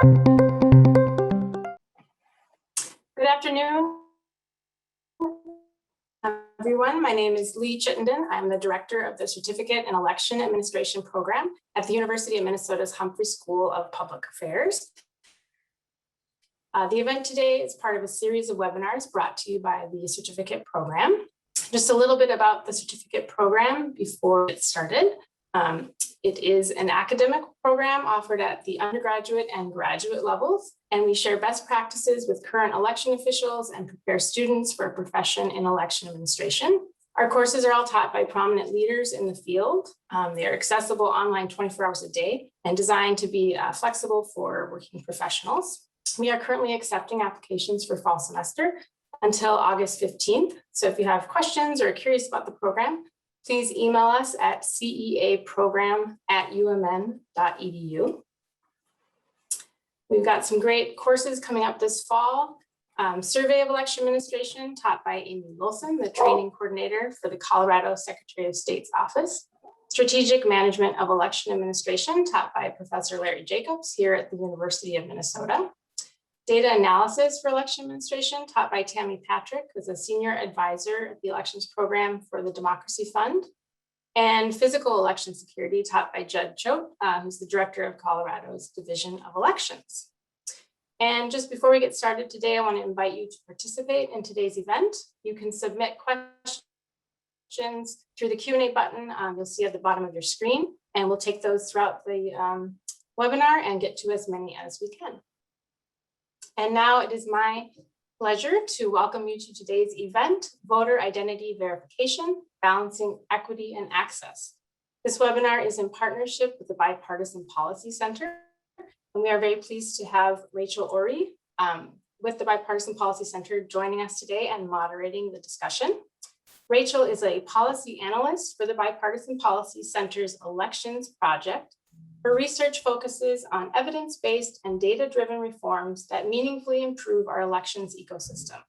Good afternoon, everyone. My name is Lee Chittenden. I'm the director of the Certificate in Election Administration program at the University of Minnesota's Humphrey School of Public Affairs. The event today is part of a series of webinars brought to you by the certificate program. Just a little bit about the certificate program before it started. It is an academic program offered at the undergraduate and graduate levels, and we share best practices with current election officials and prepare students for a profession in election administration. Our courses are all taught by prominent leaders in the field. They are accessible online 24 hours a day and designed to be flexible for working professionals. We are currently accepting applications for fall semester until August 15th. So if you have questions or are curious about the program, please email us at ceaprogram@umn.edu. We've got some great courses coming up this fall. Survey of Election Administration taught by Amy Wilson, the training coordinator for the Colorado Secretary of State's office. Strategic Management of Election Administration taught by Professor Larry Jacobs here at the University of Minnesota. Data Analysis for Election Administration taught by Tammy Patrick, who's a senior advisor at the elections program for the Democracy Fund. And Physical Election Security taught by Judd Choate, who's the director of Colorado's Division of Elections. And just before we get started today, I want to invite you to participate in today's event. You can submit questions through the Q&A button you'll see at the bottom of your screen, and we'll take those throughout the webinar and get to as many as we can. And now it is my pleasure to welcome you to today's event, Voter Identity Verification, Balancing Equity and Access. This webinar is in partnership with the Bipartisan Policy Center, and we are very pleased to have Rachel Orey with the Bipartisan Policy Center joining us today and moderating the discussion. Rachel is a policy analyst for the Bipartisan Policy Center's Elections Project. Her research focuses on evidence-based and data-driven reforms that meaningfully improve our elections ecosystem.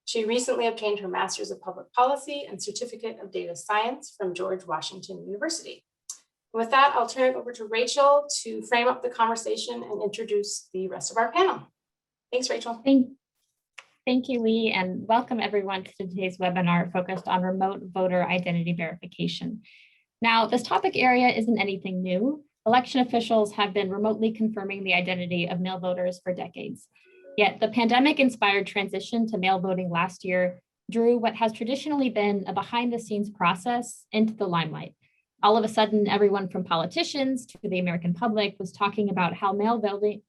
She recently obtained her Master's of Public Policy and Certificate of Data Science from George Washington University. With that, I'll turn it over to Rachel to frame up the conversation and introduce the rest of our panel. Thanks, Rachel. Thank you, Lee, and welcome everyone to today's webinar focused on remote voter identity verification. Now, this topic area isn't anything new. Election officials have been remotely confirming the identity of mail voters for decades. Yet the pandemic-inspired transition to mail voting last year drew what has traditionally been a behind-the-scenes process into the limelight. All of a sudden, everyone from politicians to the American public was talking about mail voting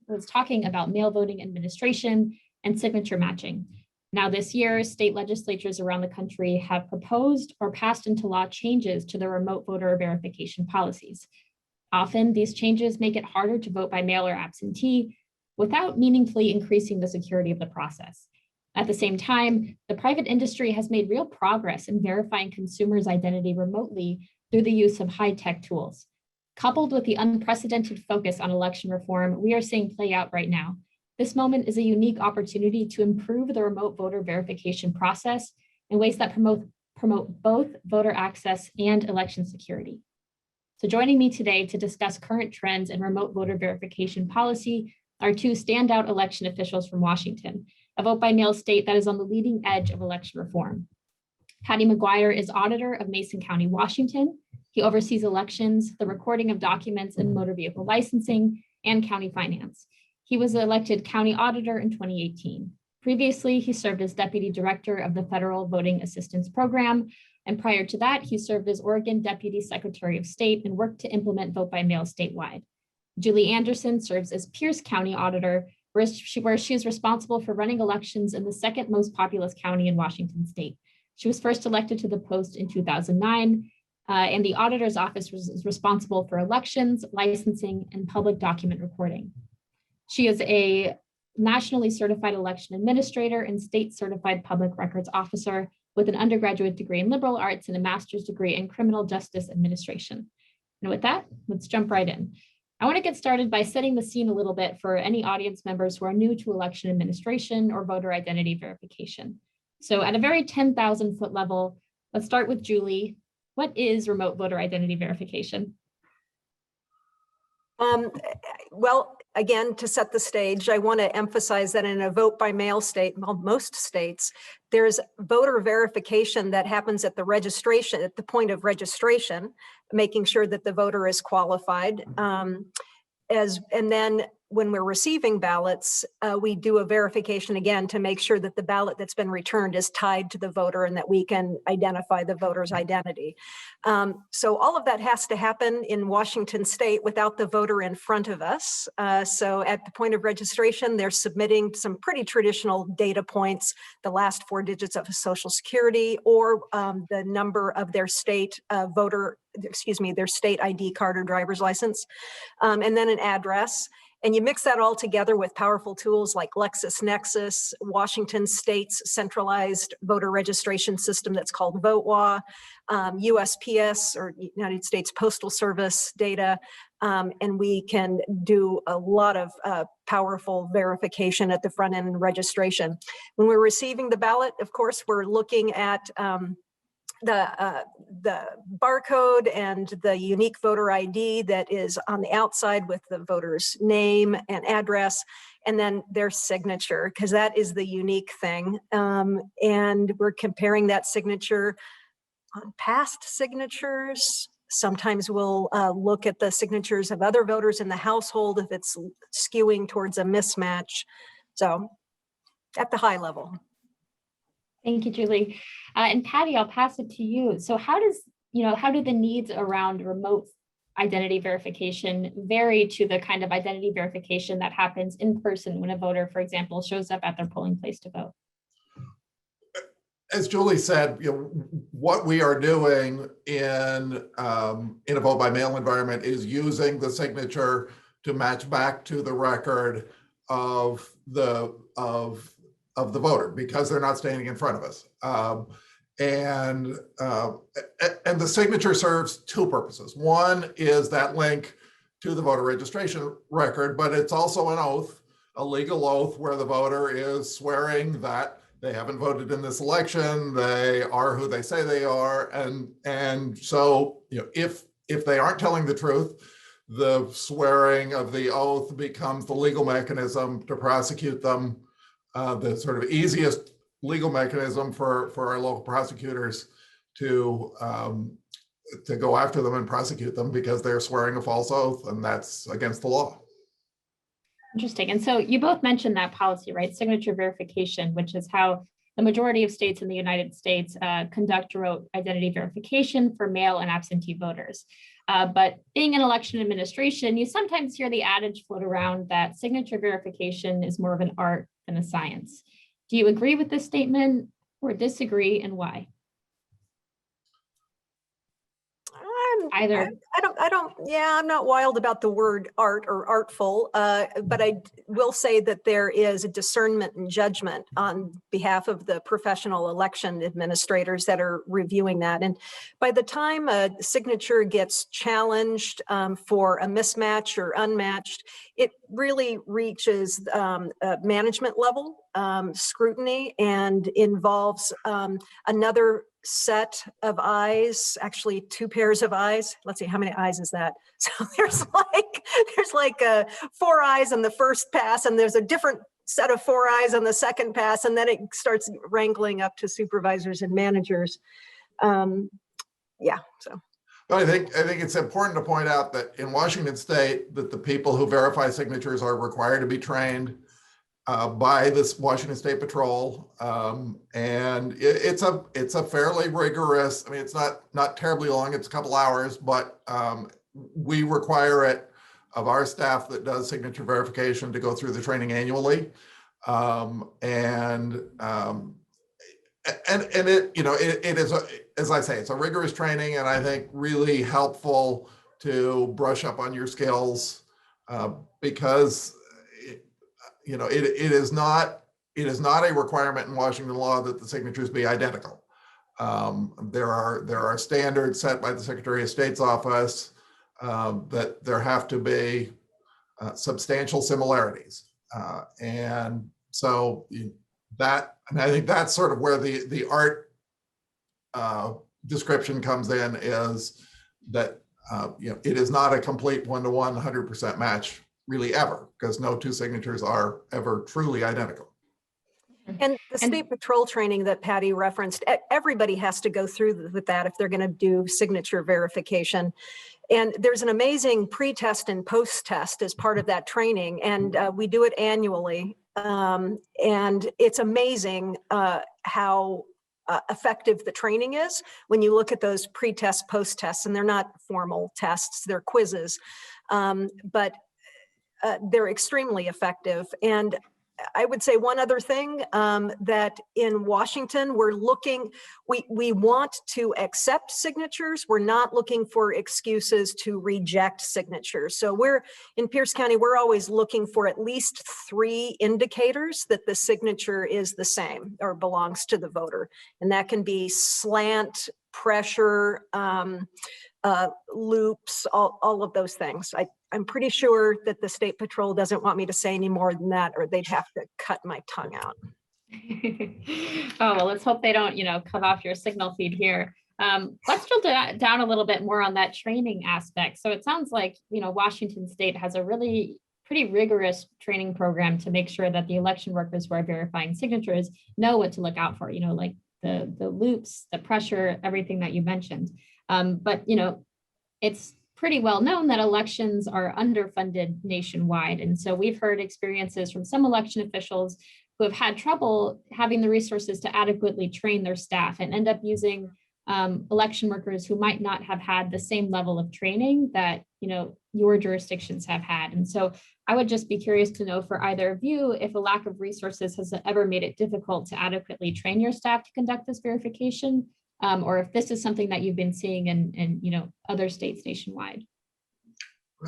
administration and signature matching. Now this year, state legislatures around the country have proposed or passed into law changes to the remote voter verification policies. Often, these changes make it harder to vote by mail or absentee without meaningfully increasing the security of the process. At the same time, the private industry has made real progress in verifying consumers' identity remotely through the use of high-tech tools. Coupled with the unprecedented focus on election reform we are seeing play out right now, this moment is a unique opportunity to improve the remote voter verification process in ways that promote both voter access and election security. So joining me today to discuss current trends in remote voter verification policy are two standout election officials from Washington, a vote by mail state that is on the leading edge of election reform. Paddy McGuire is auditor of Mason County, Washington. He oversees elections, the recording of documents in motor vehicle licensing, and county finance. He was elected county auditor in 2018. Previously, he served as deputy director of the Federal Voting Assistance Program. And prior to that, he served as Oregon Deputy Secretary of State and worked to implement vote by mail statewide. Julie Anderson serves as Pierce County Auditor, where she is responsible for running elections in the second most populous county in Washington state. She was first elected to the post in 2009, and the auditor's office is responsible for elections, licensing, and public document recording. She is a nationally certified election administrator and state certified public records officer with an undergraduate degree in liberal arts and a master's degree in criminal justice administration. And with that, let's jump right in. I want to get started by setting the scene a little bit for any audience members who are new to election administration or voter identity verification. So at a very 10,000-foot level, let's start with Julie. What is remote voter identity verification? Well, again, to set the stage, I want to emphasize that in a vote by mail state, well, most states, there's voter verification that happens at the registration, at the point of registration, making sure that the voter is qualified. And then when we're receiving ballots, we do a verification again to make sure that the ballot that's been returned is tied to the voter and that we can identify the voter's identity. So all of that has to happen in Washington state without the voter in front of us. So at the point of registration, they're submitting some pretty traditional data points, the last 4 digits of Social Security or the number of their state their state ID card or driver's license, and then an address. And you mix that all together with powerful tools like LexisNexis, Washington State's centralized voter registration system that's called VoteWa, USPS or United States Postal Service data, and we can do a lot of powerful verification at the front end and registration. When we're receiving the ballot, of course, we're looking at the barcode and the unique voter ID that is on the outside with the voter's name and address, and then their signature, because that is the unique thing. And we're comparing that signature on past signatures. Sometimes we'll look at the signatures of other voters in the household if it's skewing towards a mismatch. So at the high level. Thank you, Julie. And Paddy, I'll pass it to you. So how do the needs around remote identity verification vary to the kind of identity verification that happens in person when a voter, for example, shows up at their polling place to vote? As Julie said, what we are doing in a vote by mail environment is using the signature to match back to the record of the voter because they're not standing in front of us. And the signature serves 2 purposes. One is that link to the voter registration record, but it's also an oath, a legal oath where the voter is swearing that they haven't voted in this election, they are who they say they are. And so, if they aren't telling the truth, the swearing of the oath becomes the legal mechanism to prosecute them. The sort of easiest legal mechanism for our local prosecutors to go after them and prosecute them because they're swearing a false oath, and that's against the law. Interesting. And so you both mentioned that policy, right? Signature verification, which is how the majority of states in the United States conduct remote identity verification for mail and absentee voters. But being in election administration, you sometimes hear the adage float around that signature verification is more of an art than a science. Do you agree with this statement or disagree, and why? Either. I'm not wild about the word art or artful, but I will say that there is a discernment and judgment on behalf of the professional election administrators that are reviewing that. And by the time a signature gets challenged for a mismatch or unmatched, it really reaches management level scrutiny and involves another set of eyes, actually 2 pairs of eyes. Let's see, how many eyes is that? So there's like 4 eyes on the first pass, and there's a different set of 4 eyes on the second pass, and then it starts wrangling up to supervisors and managers. So. But I think it's important to point out that in Washington State, that the people who verify signatures are required to be trained by this Washington State Patrol, and it's a fairly rigorous. I mean, it's not terribly long. It's a couple hours, but we require it of our staff that does signature verification to go through the training annually, and it is as I say, it's a rigorous training, and I think really helpful to brush up on your skills because. It is not a requirement in Washington law that the signatures be identical. There are standards set by the Secretary of State's office that there have to be substantial similarities, and so I think that's sort of where the art description comes in, is that it is not a complete one-to-one 100% match really ever, because no two signatures are ever truly identical. And the state patrol training that Paddy referenced, everybody has to go through with that if they're going to do signature verification. And there's an amazing pre-test and post-test as part of that training, and we do it annually. And it's amazing how effective the training is when you look at those pre-tests, post-tests, and they're not formal tests, they're quizzes, but they're extremely effective. And I would say one other thing, that in Washington, we want to accept signatures. We're not looking for excuses to reject signatures. So in Pierce County, we're always looking for at least 3 indicators that the signature is the same or belongs to the voter. And that can be slant, pressure, loops, all of those things. I'm pretty sure that the State Patrol doesn't want me to say any more than that, or they'd have to cut my tongue out. Oh, well, let's hope they don't, cut off your signal feed here. Let's drill down a little bit more on that training aspect. So it sounds like, Washington State has a really pretty rigorous training program to make sure that the election workers who are verifying signatures know what to look out for, like the loops, the pressure, everything that you mentioned. But, it's pretty well known that elections are underfunded nationwide. And so we've heard experiences from some election officials who have had trouble having the resources to adequately train their staff and end up using election workers who might not have had the same level of training that, your jurisdictions have had. And so I would just be curious to know for either of you, if a lack of resources has ever made it difficult to adequately train your staff to conduct this verification, or if this is something that you've been seeing in other states nationwide.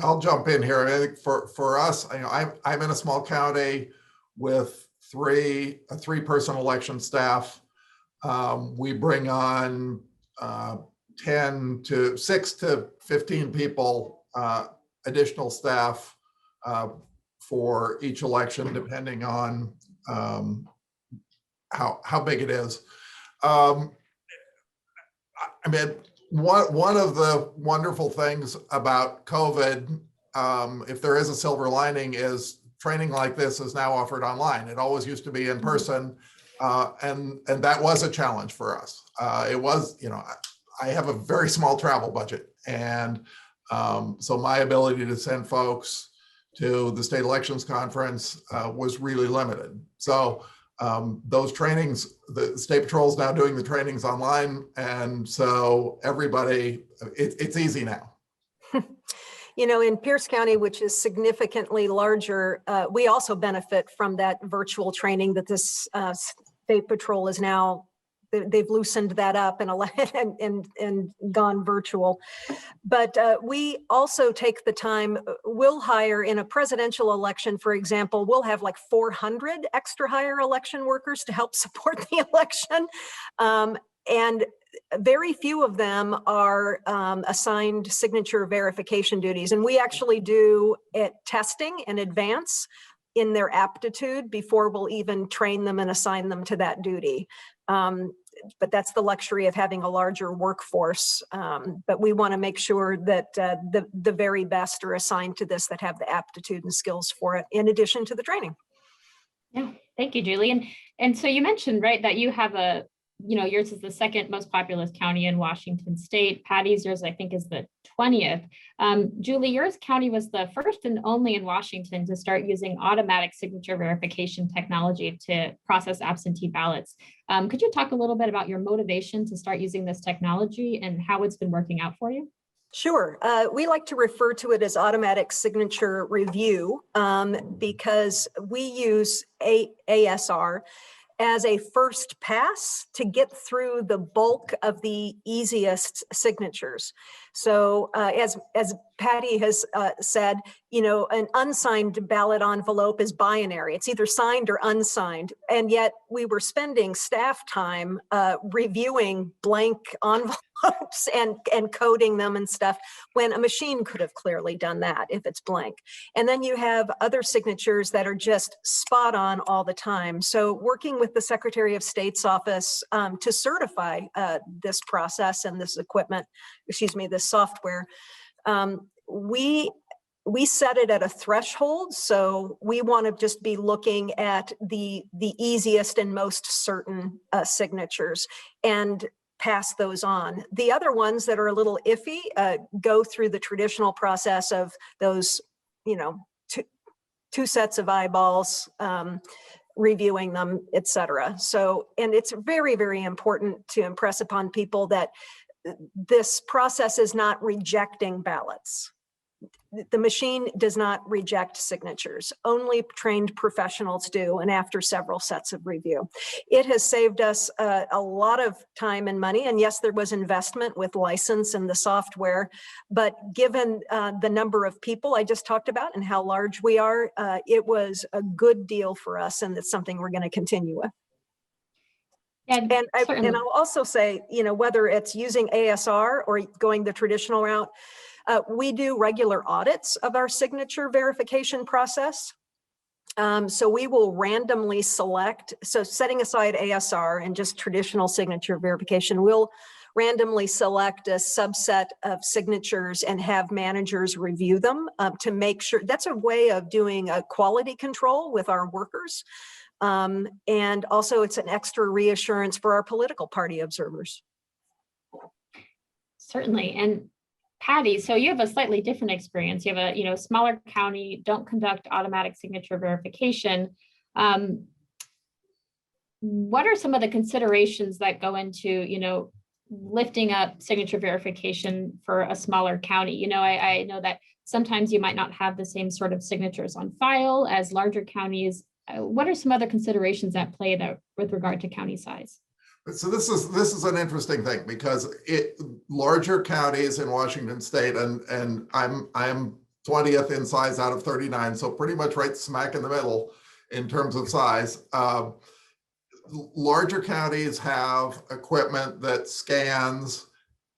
I'll jump in here. I think for us, I'm in a small county with a 3-person election staff. We bring on 6 to 15 people, additional staff for each election, depending on how big it is. One of the wonderful things about COVID, if there is a silver lining, is training like this is now offered online. It always used to be in person, and that was a challenge for us. It was, I have a very small travel budget, and so my ability to send folks to the state elections conference was really limited. So those trainings, the State Patrol is now doing the trainings online, and so everybody, it's easy now. In Pierce County, which is significantly larger, we also benefit from that virtual training that this State Patrol is now, they've loosened that up and gone virtual. But we also take the time, we'll hire in a presidential election, for example, we'll have like 400 extra hire election workers to help support the election. And very few of them are assigned signature verification duties. And we actually do testing in advance in their aptitude before we'll even train them and assign them to that duty. But that's the luxury of having a larger workforce. But we want to make sure that the very best are assigned to this, that have the aptitude and skills for it, in addition to the training. Yeah, thank you, Julie. And so you mentioned, right, that you have yours is the 2nd most populous county in Washington State. Paddy's, yours, I think, is the 20th. Julie, yours county was the first and only in Washington to start using automatic signature verification technology to process absentee ballots. Could you talk a little bit about your motivation to start using this technology and how it's been working out for you? Sure. We like to refer to it as automatic signature review because we use ASR as a first pass to get through the bulk of the easiest signatures. So as Paddy has said, an unsigned ballot envelope is binary. It's either signed or unsigned. And yet we were spending staff time reviewing blank envelopes and coding them and stuff, when a machine could have clearly done that if it's blank. And then you have other signatures that are just spot on all the time. So working with the Secretary of State's office to certify this process and this equipment, this software, We set it at a threshold, so we want to just be looking at the easiest and most certain signatures and pass those on. The other ones that are a little iffy go through the traditional process of those, two sets of eyeballs, reviewing them, etc. So, and it's very, very important to impress upon people that this process is not rejecting ballots. The machine does not reject signatures. Only trained professionals do, and after several sets of review. It has saved us a lot of time and money, and yes, there was investment with license and the software, but given the number of people I just talked about and how large we are, it was a good deal for us, and it's something we're going to continue with. And I'll also say, whether it's using ASR or going the traditional route, we do regular audits of our signature verification process. So we will randomly select, so setting aside ASR and just traditional signature verification, we'll randomly select a subset of signatures and have managers review them to make sure. That's a way of doing a quality control with our workers. And also it's an extra reassurance for our political party observers. Certainly. And Paddy, so you have a slightly different experience. You have a smaller county, don't conduct automatic signature verification. What are some of the considerations that go into, lifting up signature verification for a smaller county? I know that sometimes you might not have the same sort of signatures on file as larger counties. What are some other considerations at play that with regard to county size? So this is an interesting thing because larger counties in Washington State, and I'm 20th in size out of 39, so pretty much right smack in the middle in terms of size. Larger counties have equipment that scans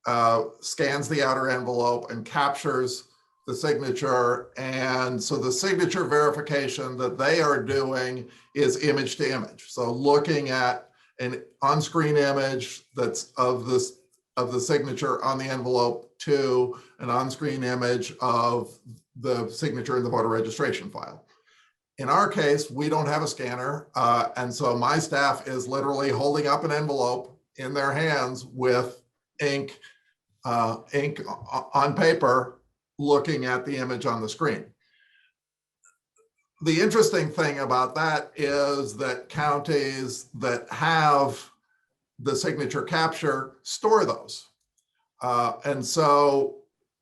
the outer envelope and captures the signature, and so the signature verification that they are doing is image to image. So looking at an on-screen image that's of the signature on the envelope to an on-screen image of the signature in the voter registration file. In our case, we don't have a scanner, and so my staff is literally holding up an envelope in their hands with ink on paper, looking at the image on the screen. The interesting thing about that is that counties that have the signature capture store those. And so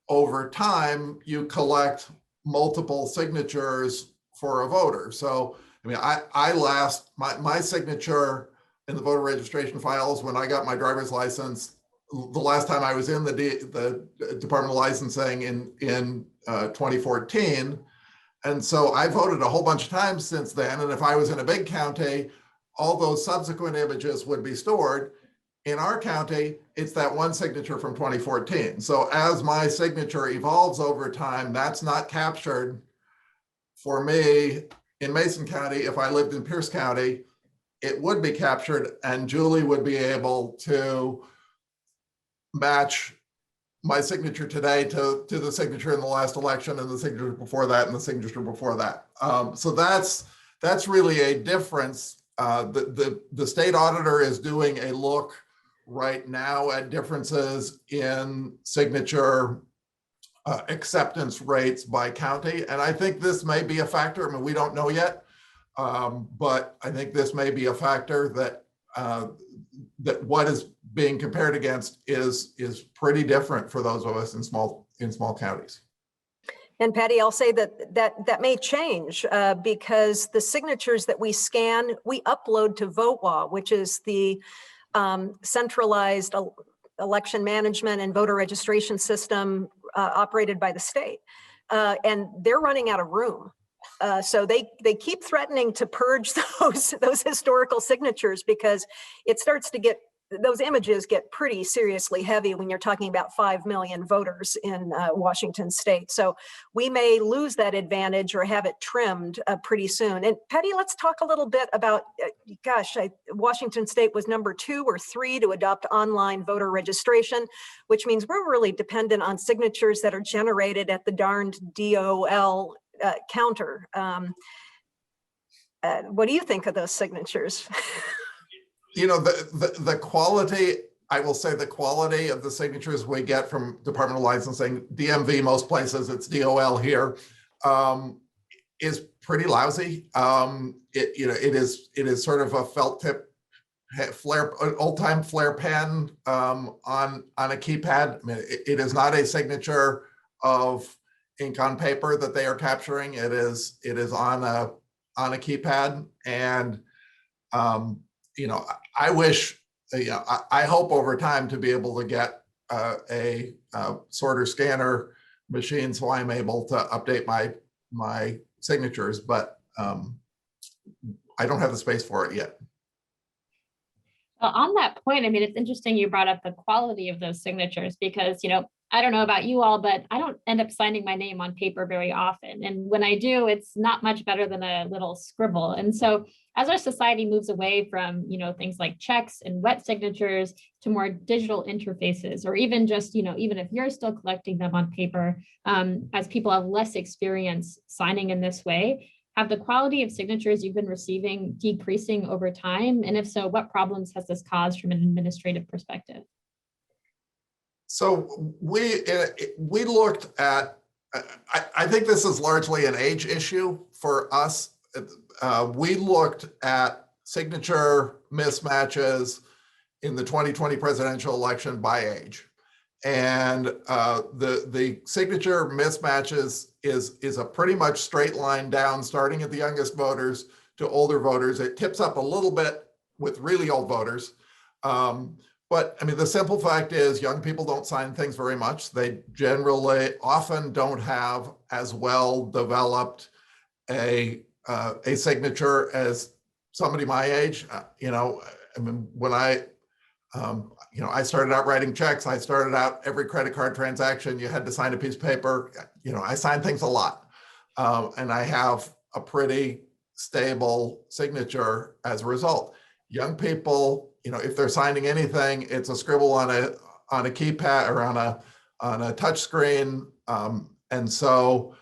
over time, you collect multiple signatures for a voter. So, my signature in the voter registration files when I got my driver's license, the last time I was in the Department of Licensing in 2014. And so I voted a whole bunch of times since then. And if I was in a big county, all those subsequent images would be stored. In our county, it's that one signature from 2014. So as my signature evolves over time, that's not captured for me in Mason County. If I lived in Pierce County, it would be captured, and Julie would be able to match my signature today to the signature in the last election and the signature before that and the signature before that. So that's really a difference. The state auditor is doing a look right now at differences in signature acceptance rates by county. And I think this may be a factor. We don't know yet, but I think this may be a factor that what is being compared against is pretty different for those of us in small counties. And Paddy, I'll say that may change because the signatures that we scan, we upload to VoteWa, which is the centralized election management and voter registration system operated by the state. And they're running out of room. So they keep threatening to purge those historical signatures because it starts to get those images get pretty seriously heavy when you're talking about 5 million voters in Washington state. So we may lose that advantage or have it trimmed pretty soon. And Paddy, let's talk a little bit about, Washington state was number 2 or 3 to adopt online voter registration, which means we're really dependent on signatures that are generated at the darned DOL counter. What do you think of those signatures? You know, the quality, I will say the quality of the signatures we get from Department of Licensing, DMV most places, it's DOL here, is pretty lousy. It is sort of a felt tip flare, old time flare pen on a keypad. I mean, it is not a signature of ink on paper that they are capturing. It is on a keypad, and I wish, I hope over time to be able to get a sorter scanner machine so I'm able to update my signatures, but I don't have the space for it yet. Well, on that point, I mean, it's interesting you brought up the quality of those signatures because, I don't know about you all, but I don't end up signing my name on paper very often. And when I do, it's not much better than a little scribble. And so as our society moves away from, things like checks and wet signatures to more digital interfaces, or even just, even if you're still collecting them on paper, as people have less experience signing in this way, have the quality of signatures you've been receiving decreasing over time? And if so, what problems has this caused from an administrative perspective? So we looked at, I think this is largely an age issue for us. We looked at signature mismatches in the 2020 presidential election by age. And the signature mismatches is a pretty much straight line down, starting at the youngest voters to older voters. It tips up a little bit with really old voters. But I mean, the simple fact is young people don't sign things very much. They generally often don't have as well developed a signature as somebody my age. I mean, when I started out writing checks, I started out every credit card transaction, you had to sign a piece of paper. I sign things a lot. And I have a pretty stable signature as a result. Young people, if they're signing anything, it's a scribble on a keypad or on a touch screen. And so,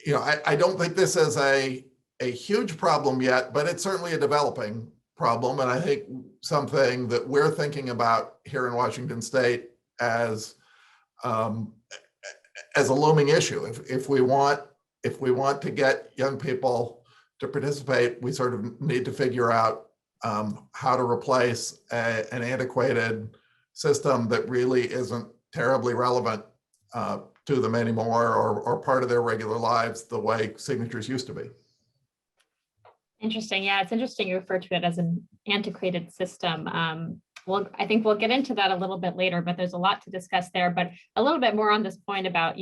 I don't think this is a huge problem yet, but it's certainly a developing problem. And I think something that we're thinking about here in Washington State as a looming issue. If we want to get young people to participate, we sort of need to figure out how to replace an antiquated system that really isn't terribly relevant to them anymore, or part of their regular lives the way signatures used to be. Interesting. Yeah, it's interesting you refer to it as an antiquated system. Well, I think we'll get into that a little bit later, but there's a lot to discuss there. But a little bit more on this point about,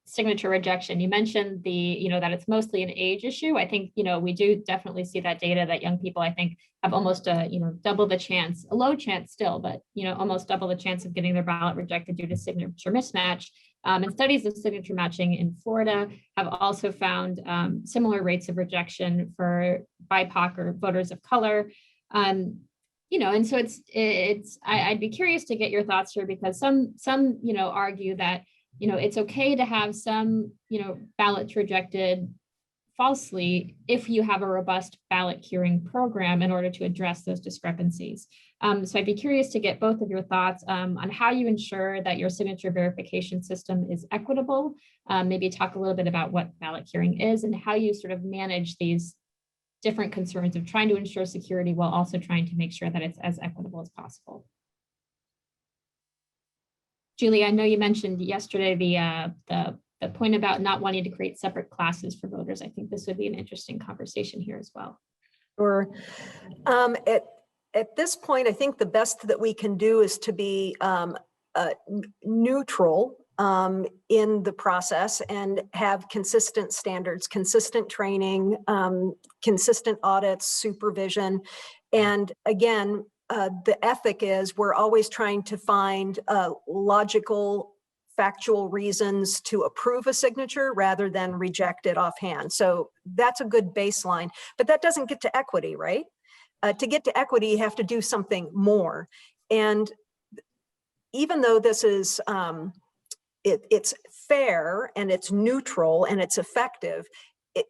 signature rejection. You mentioned that it's mostly an age issue. I think, we do definitely see that data that young people, I think, have almost double the chance, a low chance still, but, almost double the chance of getting their ballot rejected due to signature mismatch. And studies of signature matching in Florida have also found similar rates of rejection for BIPOC or voters of color. And so I'd be curious to get your thoughts here, because some argue that, it's okay to have some, ballots rejected falsely if you have a robust ballot curing program in order to address those discrepancies. So I'd be curious to get both of your thoughts on how you ensure that your signature verification system is equitable. Maybe talk a little bit about what ballot curing is and how you sort of manage these different concerns of trying to ensure security while also trying to make sure that it's as equitable as possible. Julie, I know you mentioned yesterday the point about not wanting to create separate classes for voters. I think this would be an interesting conversation here as well. Sure. At this point, I think the best that we can do is to be neutral in the process and have consistent standards, consistent training, consistent audits, supervision. And again, the ethic is we're always trying to find logical, factual reasons to approve a signature rather than reject it offhand. So that's a good baseline, but that doesn't get to equity, right? To get to equity, you have to do something more. And even though this is, it's fair and it's neutral and it's effective,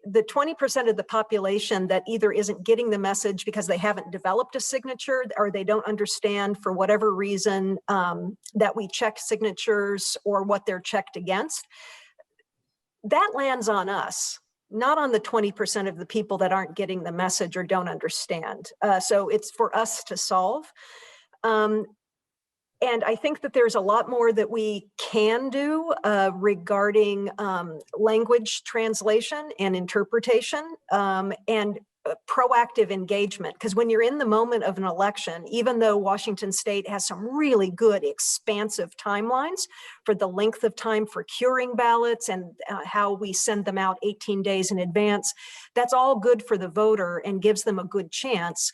the 20% of the population that either isn't getting the message because they haven't developed a signature or they don't understand for whatever reason that we check signatures or what they're checked against, that lands on us, not on the 20% of the people that aren't getting the message or don't understand. So it's for us to solve. And I think that there's a lot more that we can do regarding language translation and interpretation and proactive engagement. Because when you're in the moment of an election, even though Washington State has some really good expansive timelines for the length of time for curing ballots and how we send them out 18 days in advance, that's all good for the voter and gives them a good chance.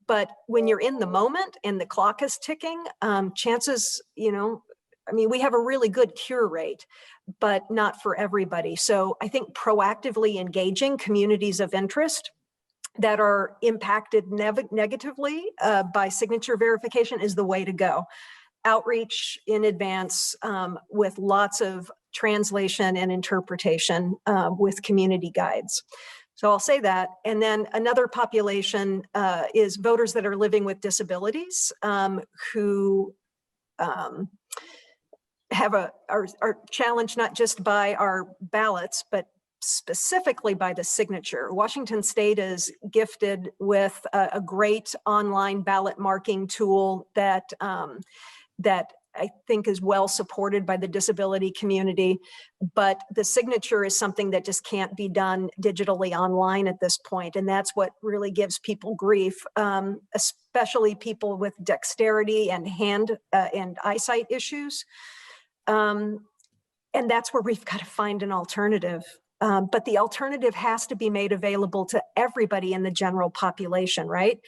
But when you're in the moment and the clock is ticking, chances, I mean, we have a really good cure rate, but not for everybody. So I think proactively engaging communities of interest that are impacted negatively by signature verification is the way to go. Outreach in advance with lots of translation and interpretation with community guides. So I'll say that. And then another population is voters that are living with disabilities who are challenged not just by our ballots, but specifically by the signature. Washington State is gifted with a great online ballot marking tool that I think is well supported by the disability community, but the signature is something that just can't be done digitally online at this point. And that's what really gives people grief, especially people with dexterity and hand and eyesight issues. And that's where we've got to find an alternative. But the alternative has to be made available to everybody in the general population, right?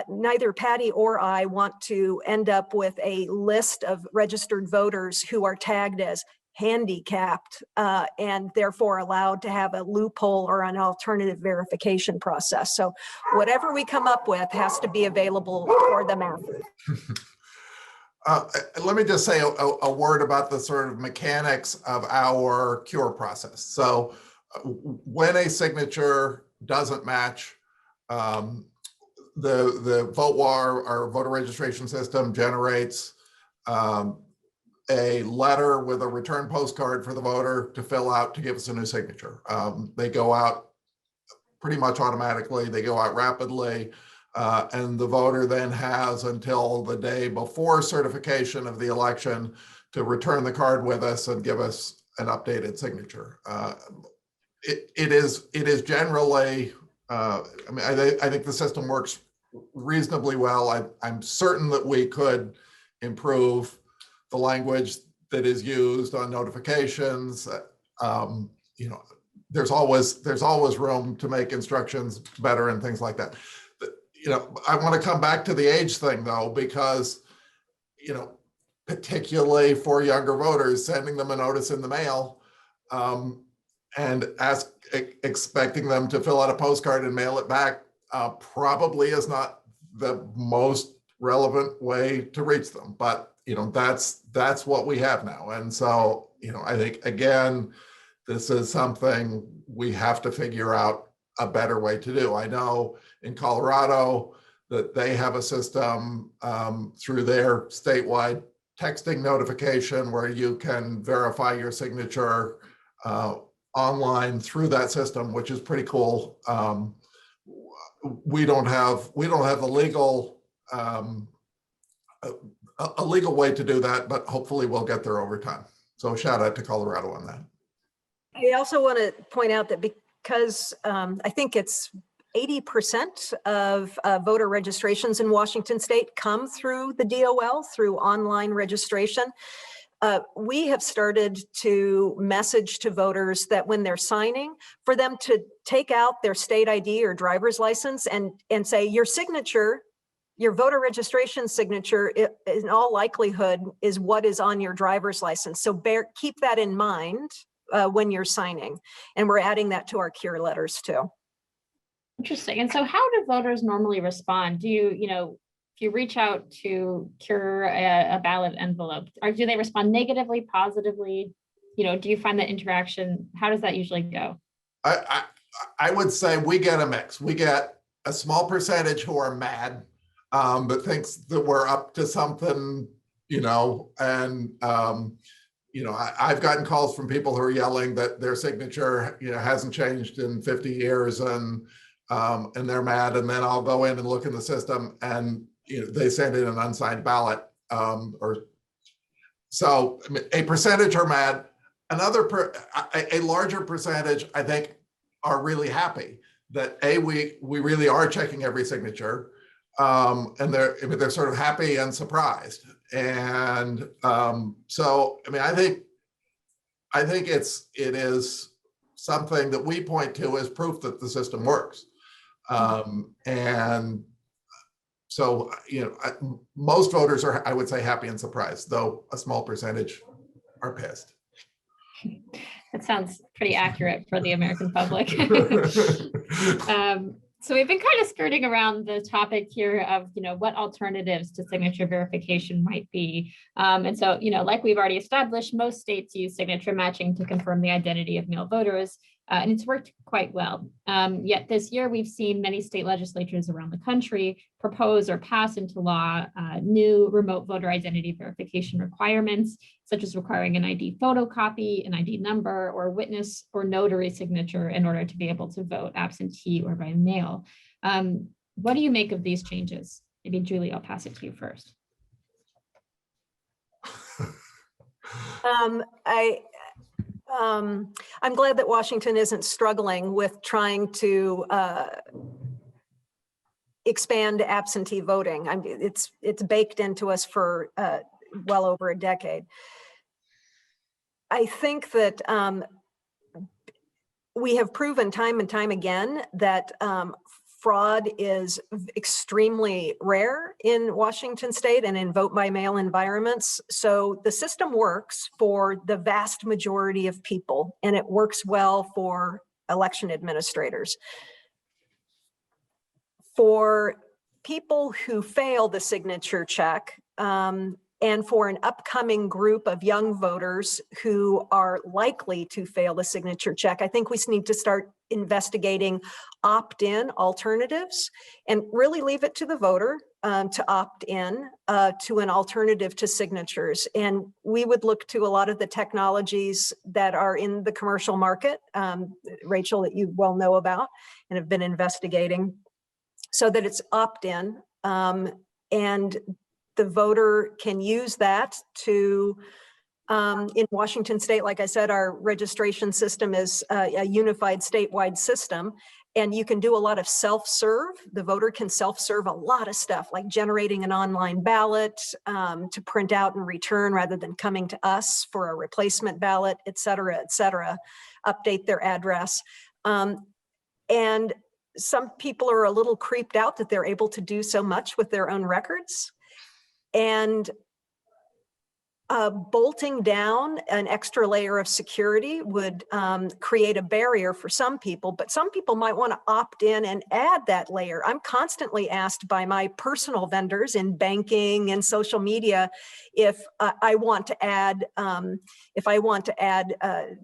Neither Paddy or I want to end up with a list of registered voters who are tagged as handicapped and therefore allowed to have a loophole or an alternative verification process. So whatever we come up with has to be available for the masses. Let me just say a word about the sort of mechanics of our cure process. So when a signature doesn't match, the VoteWar, our voter registration system, generates a letter with a return postcard for the voter to fill out to give us a new signature. They go out pretty much automatically. They go out rapidly. And the voter then has until the day before certification of the election to return the card with us and give us an updated signature. It is generally, I think the system works reasonably well. I'm certain that we could improve the language that is used on notifications. There's always room to make instructions better and things like that. I want to come back to the age thing though, because, particularly for younger voters, sending them a notice in the mail and expecting them to fill out a postcard and mail it back probably is not the most relevant way to reach them. But, that's what we have now. And so, I think, again, this is something we have to figure out a better way to do. I know in Colorado that they have a system through their statewide texting notification where you can verify your signature online through that system, which is pretty cool. We don't have the legal a legal way to do that, but hopefully we'll get there over time. So shout out to Colorado on that. I also want to point out that because I think it's 80% of voter registrations in Washington State come through the DOL, through online registration. We have started to message to voters that when they're signing, for them to take out their state ID or driver's license and say, your signature your voter registration signature, in all likelihood, is what is on your driver's license. So keep that in mind when you're signing. And we're adding that to our cure letters too. Interesting. And so how do voters normally respond? Do you, if you reach out to cure a ballot envelope, or do they respond negatively, positively? Do you find that interaction? How does that usually go? I would say we get a mix. We get a small percentage who are mad, but thinks that we're up to something, and I've gotten calls from people who are yelling that their signature, hasn't changed in 50 years, and they're mad. And then I'll go in and look in the system, and they send in an unsigned ballot, so a percentage are mad. A larger percentage, I think, are really happy that we really are checking every signature, and they're sort of happy and surprised. And so I think it is something that we point to as proof that the system works. And so most voters are, I would say, happy and surprised, though a small percentage are pissed. That sounds pretty accurate for the American public. So we've been kind of skirting around the topic here of, what alternatives to signature verification might be. And so, like we've already established, most states use signature matching to confirm the identity of male voters, and it's worked quite well. Yet this year, we've seen many state legislatures around the country propose or pass into law new remote voter identity verification requirements, such as requiring an ID photocopy, an ID number, or witness or notary signature in order to be able to vote absentee or by mail. What do you make of these changes? Maybe Julie, I'll pass it to you first. I'm glad that Washington isn't struggling with trying to expand absentee voting. It's baked into us for well over a decade. I think that we have proven time and time again that fraud is extremely rare in Washington state and in vote by mail environments. So the system works for the vast majority of people, and it works well for election administrators. For people who fail the signature check, and for an upcoming group of young voters who are likely to fail the signature check, I think we need to start investigating opt-in alternatives and really leave it to the voter to opt in to an alternative to signatures. And we would look to a lot of the technologies that are in the commercial market, Rachel, that you well know about and have been investigating, so that it's opt-in, and the voter can use that to, in Washington state, like I said, our registration system is a unified statewide system, and you can do a lot of self-serve. The voter can self-serve a lot of stuff, like generating an online ballot to print out and return rather than coming to us for a replacement ballot, et cetera, update their address. And some people are a little creeped out that they're able to do so much with their own records. And bolting down an extra layer of security would create a barrier for some people, but some people might want to opt in and add that layer. I'm constantly asked by my personal vendors in banking and social media if I want to add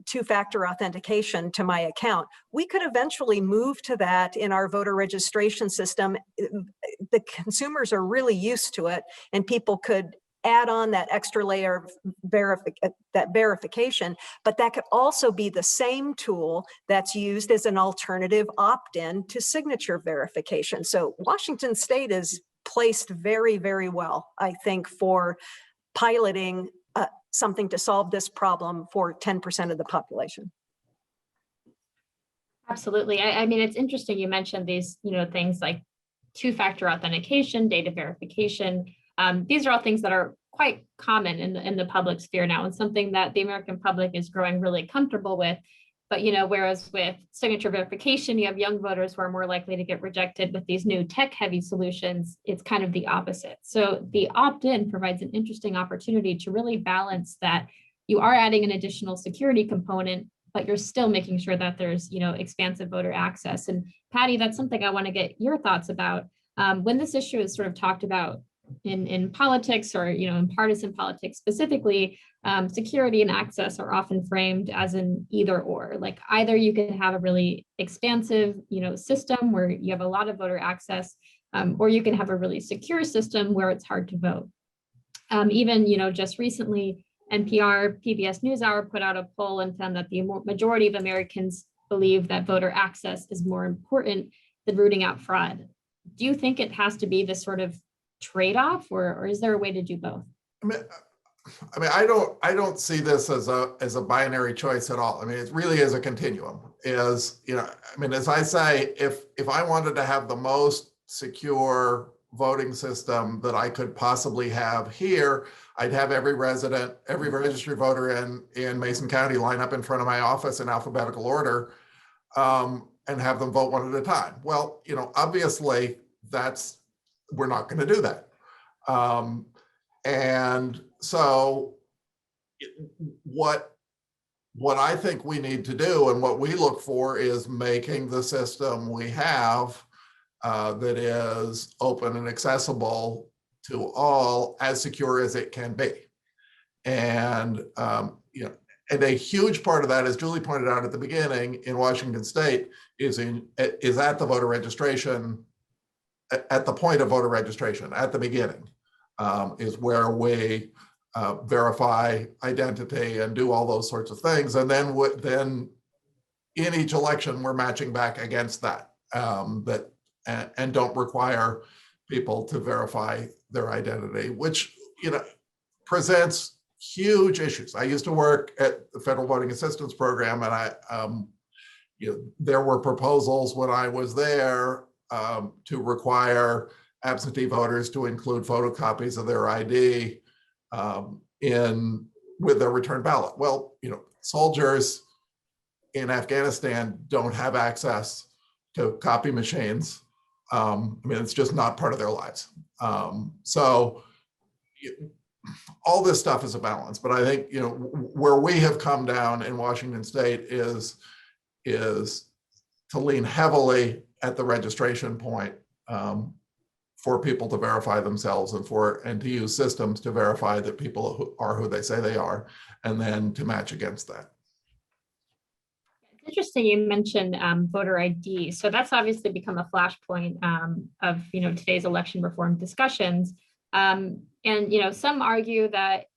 two-factor authentication to my account. We could eventually move to that in our voter registration system. The consumers are really used to it, and people could add on that extra layer of verification, but that could also be the same tool that's used as an alternative opt-in to signature verification. So Washington state is placed very, very well, I think, for piloting something to solve this problem for 10% of the population. Absolutely. I mean, it's interesting you mentioned these, things like two-factor authentication, data verification. These are all things that are quite common in the public sphere now, and something that the American public is growing really comfortable with. But, whereas with signature verification, you have young voters who are more likely to get rejected. With these new tech-heavy solutions, it's kind of the opposite. So the opt-in provides an interesting opportunity to really balance that. You are adding an additional security component, but you're still making sure that there's, expansive voter access. And Paddy, that's something I want to get your thoughts about. When this issue is sort of talked about in politics, or in partisan politics specifically, security and access are often framed as an either or. Like, either you can have a really expansive system where you have a lot of voter access, or you can have a really secure system where it's hard to vote. Even just recently, NPR PBS NewsHour put out a poll and found that the majority of Americans believe that voter access is more important than rooting out fraud. Do you think it has to be this sort of trade-off, or is there a way to do both? I don't see this as a binary choice at all. I mean, it really is a continuum. As I say, if I wanted to have the most secure voting system that I could possibly have here, I'd have every resident, every registered voter in Mason County line up in front of my office in alphabetical order, and have them vote one at a time. Well, obviously we're not going to do that. And so what I think we need to do, and what we look for, is making the system we have that is open and accessible to all as secure as it can be. And and a huge part of that, as Julie pointed out at the beginning, in Washington State is at the voter registration, at the point of voter registration, at the beginning, is where we verify identity and do all those sorts of things. And then in each election, we're matching back against that, and don't require people to verify their identity, which presents huge issues. I used to work at the Federal Voting Assistance Program, and there were proposals when I was there to require absentee voters to include photocopies of their ID with their return ballot. Well, soldiers in Afghanistan don't have access to copy machines. It's just not part of their lives. So all this stuff is a balance, but I think where we have come down in Washington State is to lean heavily at the registration point, for people to verify themselves, and to use systems to verify that people are who they say they are, and then to match against that. It's interesting you mentioned voter ID. So that's obviously become a flashpoint of today's election reform discussions. And some argue that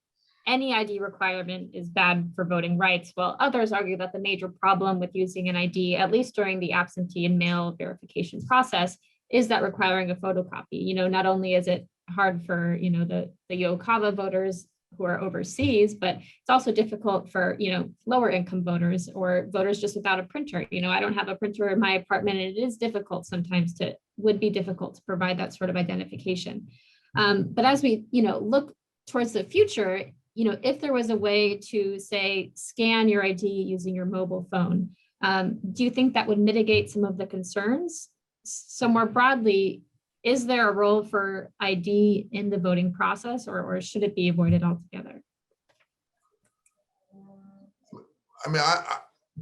any ID requirement is bad for voting rights, while others argue that the major problem with using an ID, at least during the absentee and mail verification process, is that requiring a photocopy. Not only is it hard for the Yokava voters who are overseas, but it's also difficult for lower income voters, or voters just without a printer. I don't have a printer in my apartment, and it is difficult sometimes would be difficult to provide that sort of identification. But as we look towards the future, if there was a way to, say, scan your ID using your mobile phone, do you think that would mitigate some of the concerns? So more broadly, is there a role for ID in the voting process, or should it be avoided altogether?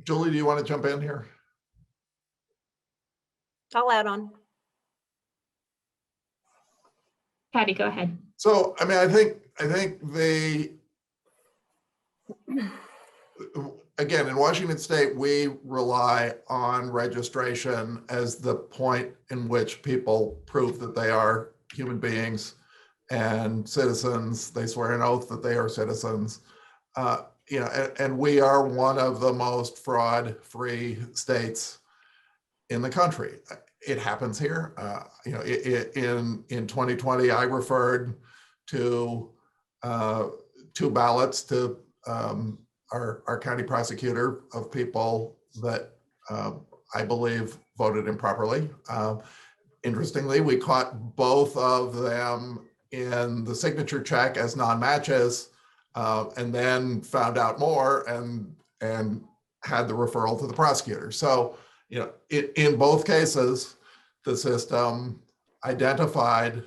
Julie, do you want to jump in here? I'll add on. Paddy, go ahead. So, I think again, in Washington State, we rely on registration as the point in which people prove that they are human beings and citizens. They swear an oath that they are citizens. And we are one of the most fraud-free states in the country. It happens here. In 2020, I referred to 2 ballots to our county prosecutor of people that I believe voted improperly. Interestingly, we caught both of them in the signature check as non-matches, and then found out more and had the referral to the prosecutor. So, in both cases, the system identified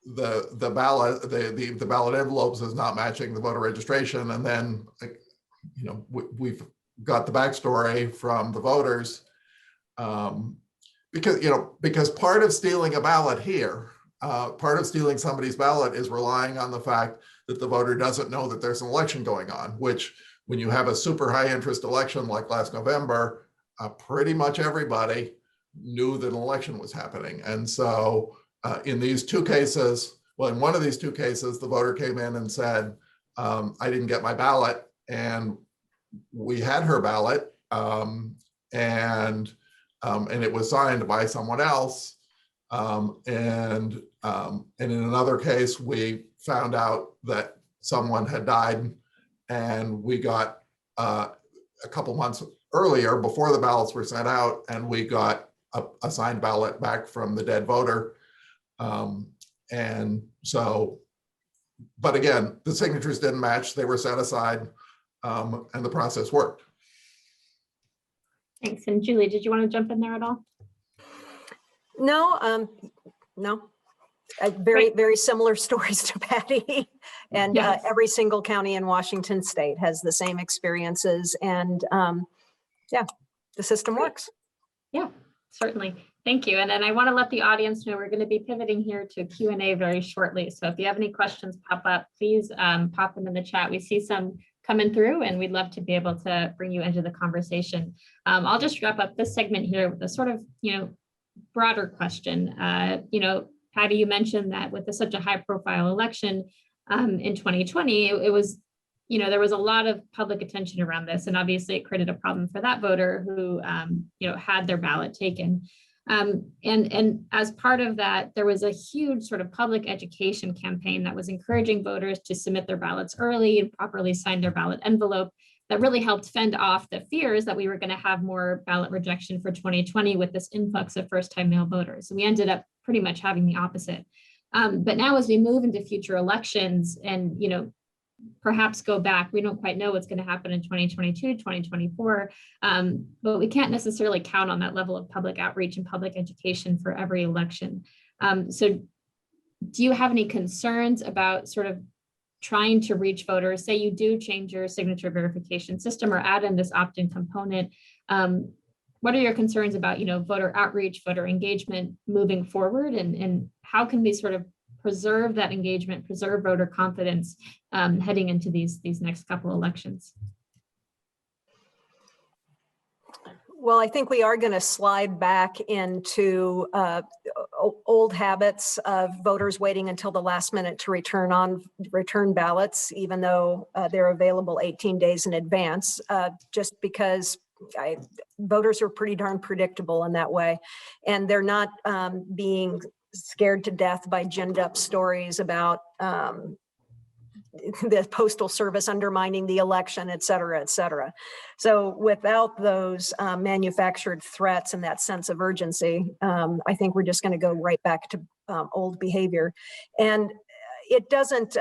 the ballot, the ballot envelopes as not matching the voter registration. And then, we've got the backstory from the voters, because part of stealing a ballot here, part of stealing somebody's ballot is relying on the fact that the voter doesn't know that there's an election going on, which when you have a super high interest election like last November, pretty much everybody knew that an election was happening. And so in these two cases, well, in one of these two cases, the voter came in and said, I didn't get my ballot, and we had her ballot, and it was signed by someone else. And in another case, we found out that someone had died, and we got a couple months earlier, before the ballots were sent out, and we got a signed ballot back from the dead voter. And so, but again, the signatures didn't match, they were set aside, and the process worked. Thanks. And Julie, did you want to jump in there at all? No, no. Very similar stories to Paddy, and Yes. Every single county in Washington state has the same experiences, and yeah, the system works. Yeah, certainly. Thank you. And then I want to let the audience know we're going to be pivoting here to Q&A very shortly. So if you have any questions pop up, please pop them in the chat. We see some coming through, and we'd love to be able to bring you into the conversation. I'll just wrap up this segment here with a sort of, broader question. Paddy, you mentioned that with such a high profile election in 2020, it was, there was a lot of public attention around this, and obviously it created a problem for that voter who, had their ballot taken. And as part of that, there was a huge sort of public education campaign that was encouraging voters to submit their ballots early and properly sign their ballot envelope. That really helped fend off the fears that we were going to have more ballot rejection for 2020 with this influx of first-time mail voters. And we ended up pretty much having the opposite. But now as we move into future elections and, perhaps go back, we don't quite know what's going to happen in 2022, 2024, but we can't necessarily count on that level of public outreach and public education for every election. So do you have any concerns about sort of trying to reach voters? Say you do change your signature verification system or add in this opt-in component. What are your concerns about, voter outreach, voter engagement moving forward, and how can we sort of preserve that engagement, preserve voter confidence heading into these next couple elections? Well, I think we are going to slide back into old habits of voters waiting until the last minute to return ballots, even though they're available 18 days in advance, just because voters are pretty darn predictable in that way. And they're not being scared to death by ginned up stories about the Postal Service undermining the election, et cetera, et cetera. So without those manufactured threats and that sense of urgency, I think we're just going to go right back to old behavior. And it doesn't,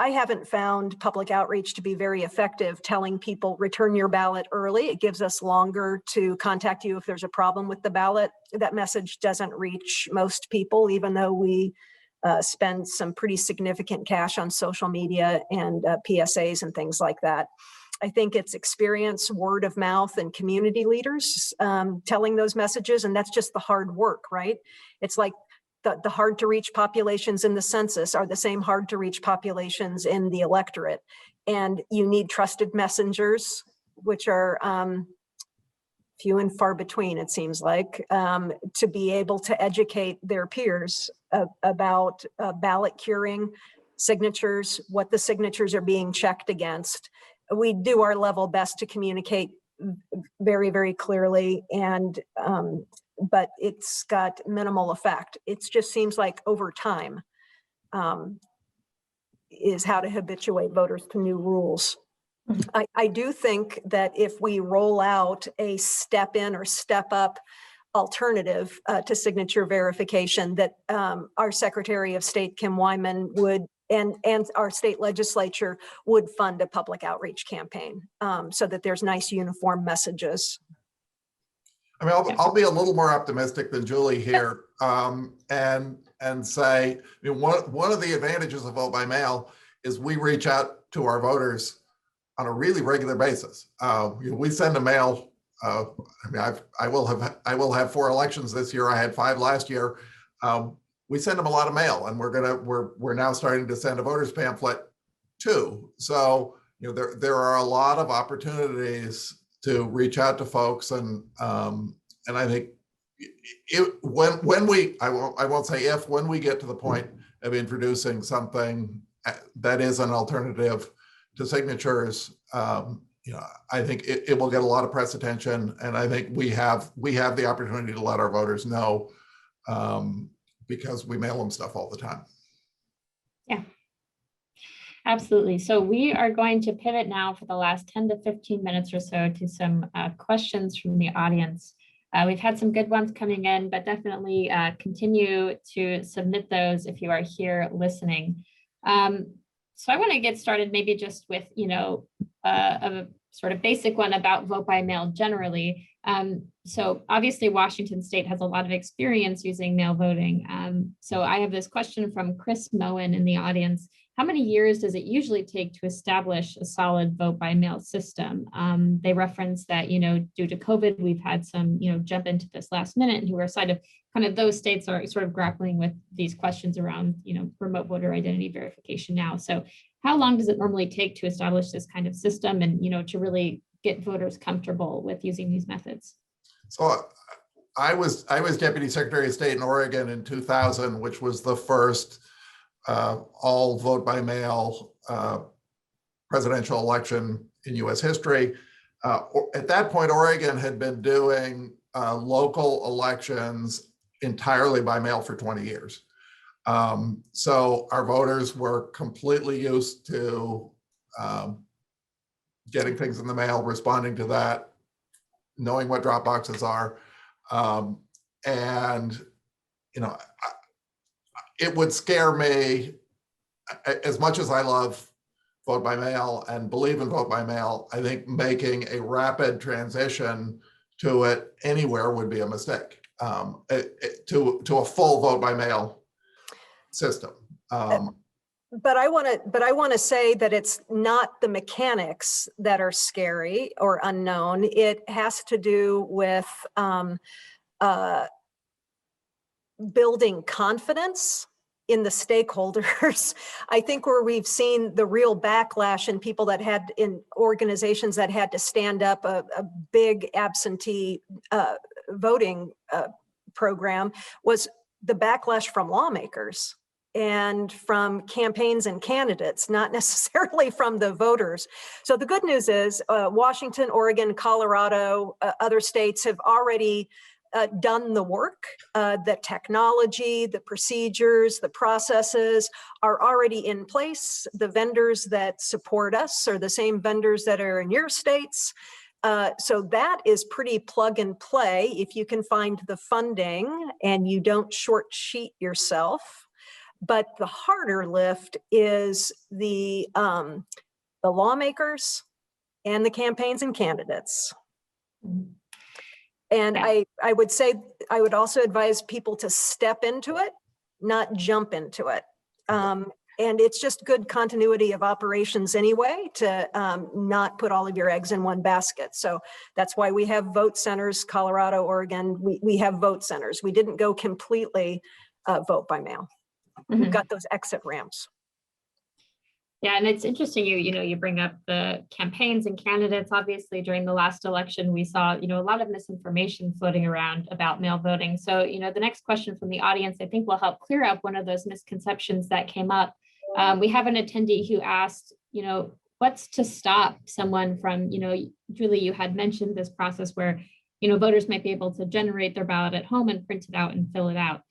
I haven't found public outreach to be very effective telling people return your ballot early. It gives us longer to contact you if there's a problem with the ballot. That message doesn't reach most people, even though we spend some pretty significant cash on social media and PSAs and things like that. I think it's experience, word of mouth, and community leaders telling those messages, and that's just the hard work, right? It's like the hard to reach populations in the census are the same hard to reach populations in the electorate. And you need trusted messengers, which are few and far between, it seems like, to be able to educate their peers about ballot curing, signatures, what the signatures are being checked against. We do our level best to communicate very, very clearly, and but it's got minimal effect. It just seems like over time is how to habituate voters to new rules. I do think that if we roll out a step in or step up alternative to signature verification, that our Secretary of State, Kim Wyman, would and our state legislature would fund a public outreach campaign so that there's nice uniform messages. I mean, I'll be a little more optimistic than Julie here, and say, you know, one of the advantages of vote by mail is we reach out to our voters on a really regular basis. You know, we send a mail. I mean, I will have 4 elections this year. I had 5 last year. We send them a lot of mail, and we're now starting to send a voters pamphlet too. So, you know, there are a lot of opportunities to reach out to folks, and I think when we get to the point of introducing something that is an alternative to signatures, you know, I think it will get a lot of press attention, and I think we have the opportunity to let our voters know, because we mail them stuff all the time. Yeah, absolutely. So we are going to pivot now for the last 10 to 15 minutes or so to some questions from the audience. We've had some good ones coming in, but definitely continue to submit those if you are here listening. So I want to get started maybe just with, you know, a sort of basic one about vote by mail generally. So obviously Washington State has a lot of experience using mail voting. So I have this question from Chris Moen in the audience. How many years does it usually take to establish a solid vote by mail system? They reference that, you know, due to COVID, we've had some, you know, jump into this last minute, and who are side of kind of those states are sort of grappling with these questions around, you know, remote voter identity verification now. So how long does it normally take to establish this kind of system and, you know, to really get voters comfortable with using these methods? So I was Deputy Secretary of State in Oregon in 2000, which was the first all vote by mail presidential election in US history. At that point, Oregon had been doing local elections entirely by mail for 20 years. So our voters were completely used to getting things in the mail, responding to that, knowing what drop boxes are. And, you know, it would scare me, as much as I love vote by mail and believe in vote by mail, I think making a rapid transition to it anywhere would be a mistake, to a full vote by mail system. But I want to say that it's not the mechanics that are scary or unknown. It has to do with building confidence in the stakeholders. I think where we've seen the real backlash in people that had, in organizations that had to stand up a big absentee voting program, was the backlash from lawmakers and from campaigns and candidates, not necessarily from the voters. So the good news is Washington, Oregon, Colorado, other states have already done the work. The technology, the procedures, the processes are already in place. The vendors that support us are the same vendors that are in your states. So that is pretty plug and play if you can find the funding and you don't short sheet yourself. But the harder lift is the lawmakers and the campaigns and candidates. And I would say, I would also advise people to step into it, not jump into it. And it's just good continuity of operations anyway, to not put all of your eggs in one basket. So that's why we have vote centers, Colorado, Oregon, we have vote centers. We didn't go completely vote by mail. We've got those exit ramps. Yeah, and it's interesting, you bring up the campaigns and candidates. Obviously, during the last election, we saw, a lot of misinformation floating around about mail voting. So, the next question from the audience, I think, will help clear up one of those misconceptions that came up. We have an attendee who asked, what's to stop someone from, Julie, you had mentioned this process where, voters might be able to generate their ballot at home and print it out and fill it out.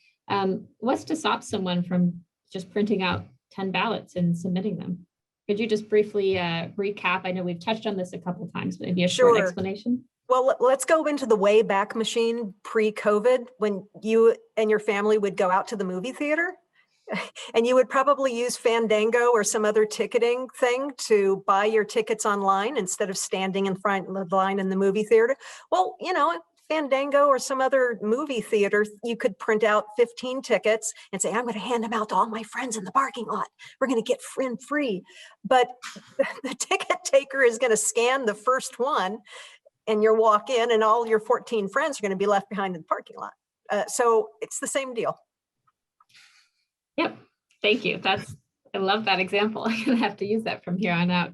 What's to stop someone from just printing out 10 ballots and submitting them? Could you just briefly recap? I know we've touched on this a couple of times, but maybe a short explanation. Well, let's go into the Wayback Machine pre-COVID, when you and your family would go out to the movie theater And you would probably use Fandango or some other ticketing thing to buy your tickets online instead of standing in front of the line in the movie theater. Well, you know, Fandango or some other movie theater, you could print out 15 tickets and say, I'm going to hand them out to all my friends in the parking lot. We're going to get free. But the ticket taker is going to scan the first one and you'll walk in and all your 14 friends are going to be left behind in the parking lot. So it's the same deal. Yep, thank you. I love that example. I'm gonna have to use that from here on out.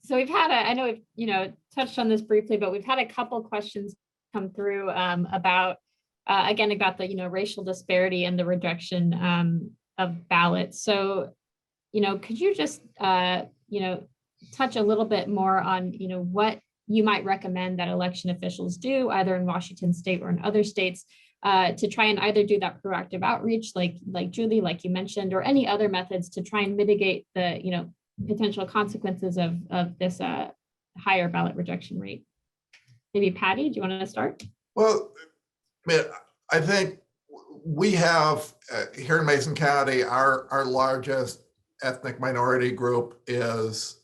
So we've had I know we've touched on this briefly, but we've had a couple questions come through about again about the racial disparity and the rejection of ballots. So could you just touch a little bit more on what you might recommend that election officials do either in Washington state or in other states to try and either do that proactive outreach like Julie, like you mentioned, or any other methods to try and mitigate the potential consequences of this higher ballot rejection rate. Maybe Paddy, do you want to start? Well, I think we have here in Mason County, our largest ethnic minority group is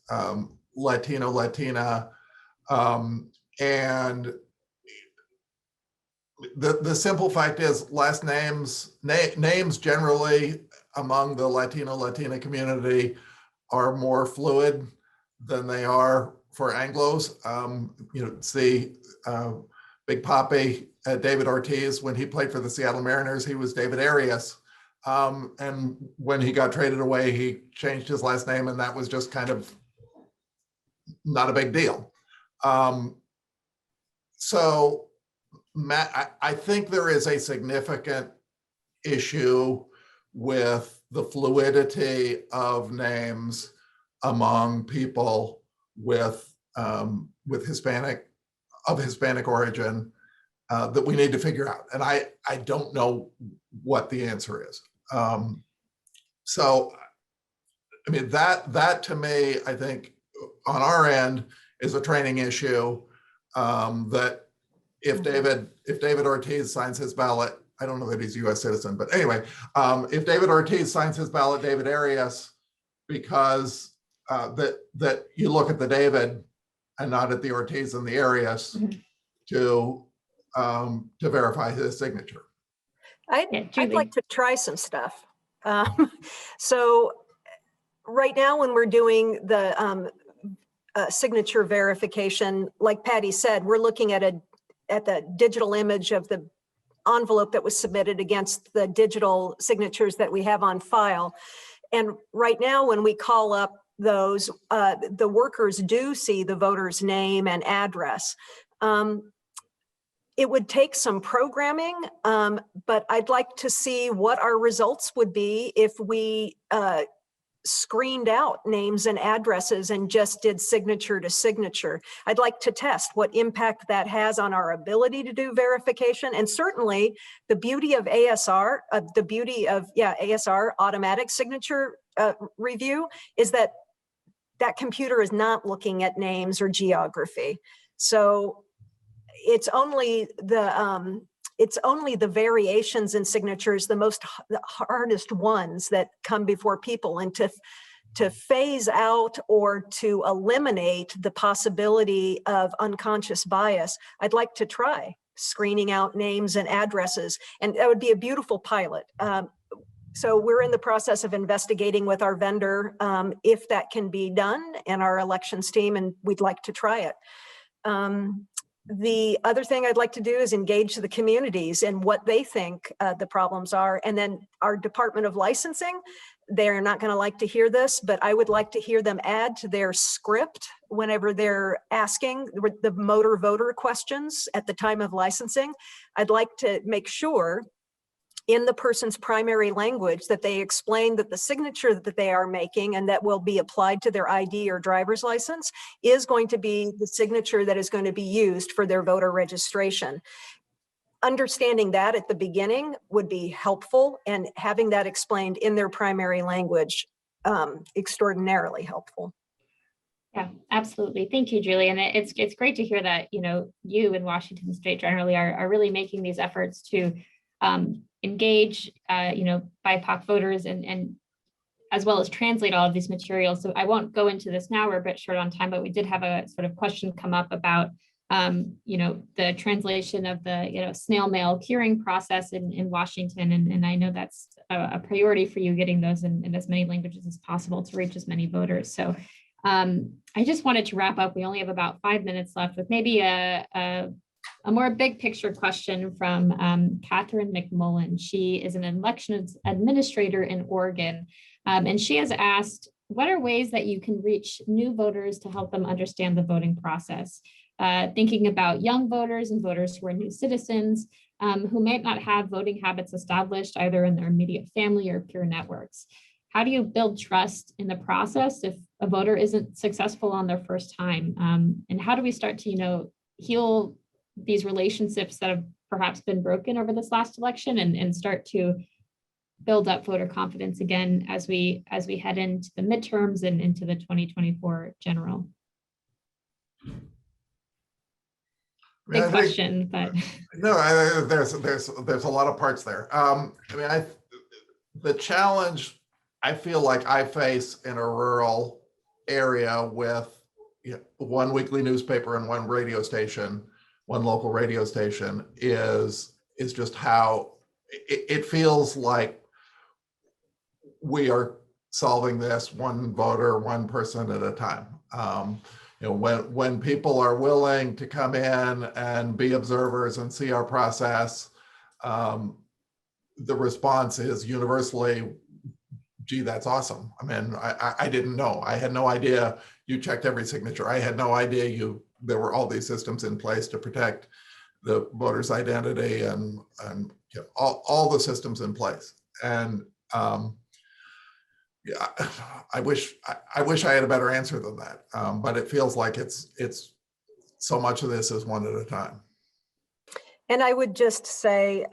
Latino, Latina, and the simple fact is last names generally among the Latino, Latina community are more fluid than they are for Anglos. See Big Papi, David Ortiz, when he played for the Seattle Mariners, he was David Arias. And when he got traded away, he changed his last name and that was just kind of not a big deal. So Matt, I think there is a significant issue with the fluidity of names among people with Hispanic origin that we need to figure out. And I don't know what the answer is. So, I mean, that to me, I think on our end is a training issue that if David Ortiz signs his ballot, I don't know that he's a US citizen, but anyway, if David Ortiz signs his ballot, David Arias, because that you look at the David and not at the Ortiz and the Arias to verify his signature. I'd like to try some stuff. So right now when we're doing the signature verification, like Paddy said, we're looking at the digital image of the envelope that was submitted against the digital signatures that we have on file. And right now, when we call up those, the workers do see the voter's name and address. It would take some programming, but I'd like to see what our results would be if we screened out names and addresses and just did signature to signature. I'd like to test what impact that has on our ability to do verification. And certainly the beauty of ASR, ASR, automatic signature review, is that that computer is not looking at names or geography. So it's only the variations in signatures, the hardest ones that come before people, and to phase out or to eliminate the possibility of unconscious bias, I'd like to try screening out names and addresses, and that would be a beautiful pilot. So we're in the process of investigating with our vendor if that can be done and our elections team, and we'd like to try it. The other thing I'd like to do is engage the communities and what they think the problems are. And then our Department of Licensing, they're not going to like to hear this, but I would like to hear them add to their script whenever they're asking the motor voter questions at the time of licensing. I'd like to make sure in the person's primary language that they explain that the signature that they are making and that will be applied to their ID or driver's license is going to be the signature that is going to be used for their voter registration. Understanding that at the beginning would be helpful, and having that explained in their primary language extraordinarily helpful. Yeah, absolutely. Thank you, Julie. And it's great to hear that, you in Washington state generally are really making these efforts to engage, BIPOC voters and as well as translate all of these materials. So I won't go into this now, we're a bit short on time, but we did have a sort of question come up about, the translation of the, snail mail curing process in Washington. And I know that's a priority for you, getting those in as many languages as possible to reach as many voters. So I just wanted to wrap up. We only have about 5 minutes left with maybe a more big picture question from Catherine McMullen. She is an elections administrator in Oregon. And she has asked, what are ways that you can reach new voters to help them understand the voting process? Thinking about young voters and voters who are new citizens who might not have voting habits established either in their immediate family or peer networks. How do you build trust in the process if a voter isn't successful on their first time? And how do we start to, heal these relationships that have perhaps been broken over this last election and start to build up voter confidence again as we head into the midterms and into the 2024 general? Big question, but no, there's a lot of parts there. The challenge I feel like I face in a rural area with one weekly newspaper and one radio station, one local radio station, is just how it feels like we are solving this one voter, one person at a time. When people are willing to come in and be observers and see our process, the response is universally, gee, that's awesome. I didn't know. I had no idea you checked every signature. I had no idea there were all these systems in place to protect the voter's identity and all the systems in place. And I wish I had a better answer than that. But it feels like it's so much of this is one at a time. And I would just say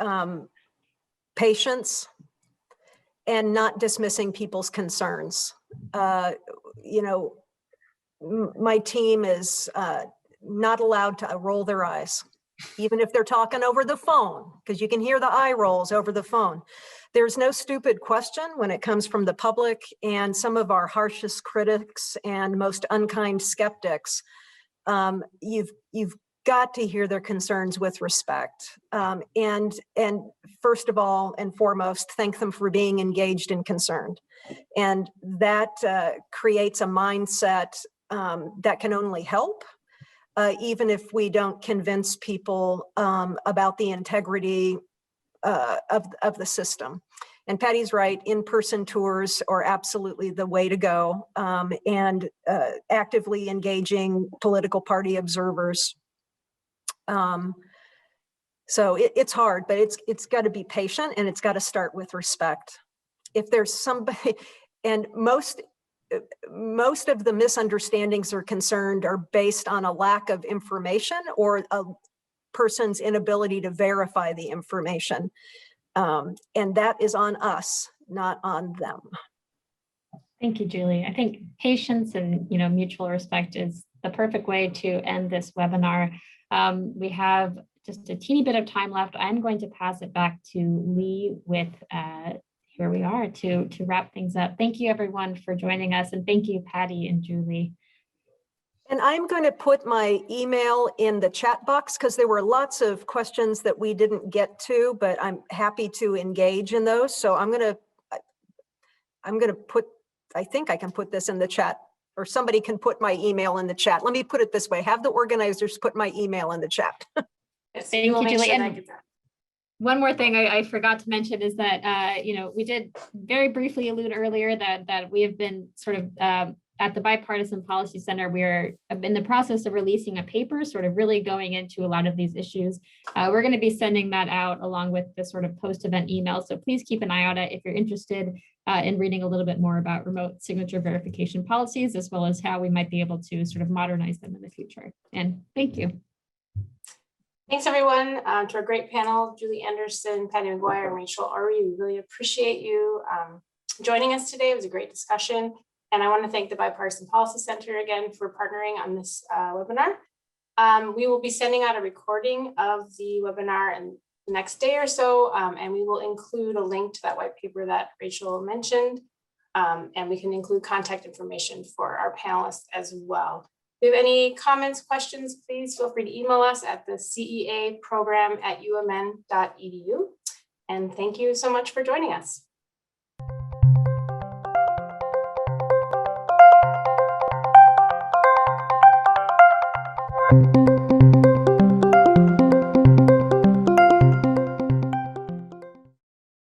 patience and not dismissing people's concerns. My team is not allowed to roll their eyes, even if they're talking over the phone, because you can hear the eye rolls over the phone. There's no stupid question when it comes from the public, and some of our harshest critics and most unkind skeptics. You've got to hear their concerns with respect. And first of all and foremost, thank them for being engaged and concerned. And that creates a mindset that can only help, even if we don't convince people about the integrity of the system. And Paddy's right, in-person tours are absolutely the way to go, and actively engaging political party observers. So it's hard, but it's got to be patient, and it's got to start with respect. If there's somebody, and most of the misunderstandings or concerned are based on a lack of information or a person's inability to verify the information. And that is on us, not on them. Thank you, Julie. I think patience and mutual respect is the perfect way to end this webinar. We have just a teeny bit of time left. I'm going to pass it back to Lee with here we are to wrap things up. Thank you everyone for joining us, and thank you, Paddy and Julie. And I'm going to put my email in the chat box because there were lots of questions that we didn't get to, but I'm happy to engage in those. So I'm going to put, I think I can put this in the chat, or somebody can put my email in the chat. Let me put it this way, have the organizers put my email in the chat. Thank you, Julie. And one more thing I forgot to mention is that, we did very briefly allude earlier that we have been sort of at the Bipartisan Policy Center, we're in the process of releasing a paper, sort of really going into a lot of these issues. We're going to be sending that out along with the sort of post-event email. So please keep an eye out if you're interested in reading a little bit more about remote signature verification policies, as well as how we might be able to sort of modernize them in the future. And thank you. Thanks everyone to our great panel, Julie Anderson, Paddy McGuire, and Rachel Orey. We really appreciate you joining us today. It was a great discussion. And I want to thank the Bipartisan Policy Center again for partnering on this webinar. We will be sending out a recording of the webinar and the next day or so, and we will include a link to that white paper that Rachel mentioned. And we can include contact information for our panelists as well. If you have any comments, questions, please feel free to email us at the CEA program@umn.edu. And thank you so much for joining us.